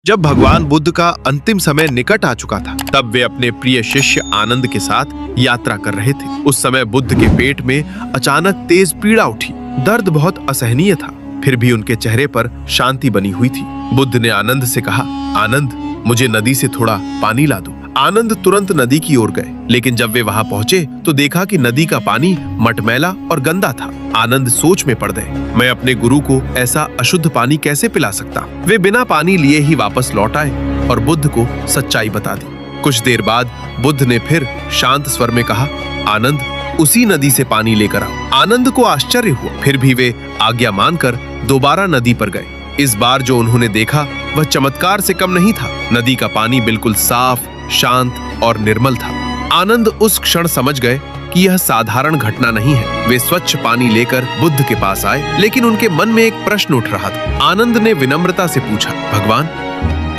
जब भगवान बुद्ध का अंतिम समय निकट आ चुका था, तब वे अपने प्रिय शिष्य आनंद के साथ यात्रा कर रहे थे। उस समय बुद्ध के पेट में अचानक तेज पीड़ा उठी। दर्द बहुत असहनीय था, फिर भी उनके चेहरे पर शांति बनी हुई थी। बुद्ध ने आनंद से कहा, आनंद, मुझे नदी से थोड़ा पानी ला दो। आनंद तुरंत नदी की ओर गए, लेकिन जब वे वहां पहुंचे तो देखा कि नदी का पानी मटमैला और गंदा था। आनंद सोच में पड़ गए, मैं अपने गुरु को ऐसा अशुद्ध पानी कैसे पिला सकता। वे बिना पानी लिए ही वापस लौट आए और बुद्ध को सच्चाई बता दी। कुछ देर बाद बुद्ध ने फिर शांत स्वर में कहा, आनंद, उसी नदी से पानी लेकर आओ। आनंद को आश्चर्य हुआ, फिर भी वे आज्ञा मानकर दोबारा नदी पर गए। इस बार जो उन्होंने देखा वह चमत्कार से कम नहीं था। नदी का पानी बिल्कुल साफ, शांत और निर्मल था। आनंद उस क्षण समझ गए कि यह साधारण घटना नहीं है। वे स्वच्छ पानी लेकर बुद्ध के पास आए, लेकिन उनके मन में एक प्रश्न उठ रहा था। आनंद ने विनम्रता से पूछा, भगवान,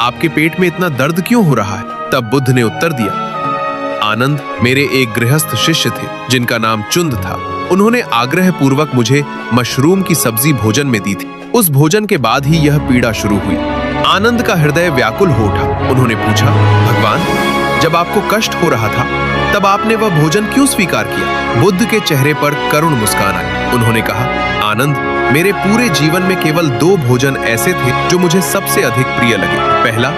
आपके पेट में इतना दर्द क्यों हो रहा है? तब बुद्ध ने उत्तर दिया, आनंद, मेरे एक गृहस्थ शिष्य थे जिनका नाम चुंद था। उन्होंने आग्रह पूर्वक मुझे मशरूम की सब्जी भोजन में दी थी। उस भोजन के बाद ही यह पीड़ा शुरू हुई। आनंद का हृदय व्याकुल हो उठा। उन्होंने पूछा, भगवान, जब आपको कष्ट हो रहा था तब आपने वह भोजन क्यों स्वीकार किया? बुद्ध के चेहरे पर करुण मुस्कान आई। उन्होंने कहा, आनंद, मेरे पूरे जीवन में केवल 2 भोजन ऐसे थे जो मुझे सबसे अधिक प्रिय लगे। पहला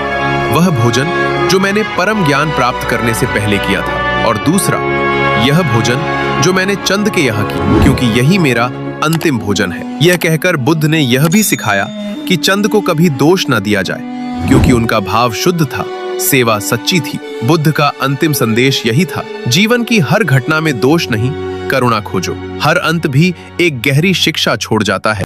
वह भोजन जो मैंने परम ज्ञान प्राप्त करने से पहले किया था, और दूसरा यह भोजन जो मैंने चंद के यहाँ की, क्योंकि यही मेरा अंतिम भोजन है। यह कहकर बुद्ध ने यह भी सिखाया कि चंद को कभी दोष न दिया जाए, क्योंकि उनका भाव शुद्ध था, सेवा सच्ची थी। बुद्ध का अंतिम संदेश यही था, जीवन की हर घटना में दोष नहीं, करुणा खोजो। हर अंत भी एक गहरी शिक्षा छोड़ जाता है।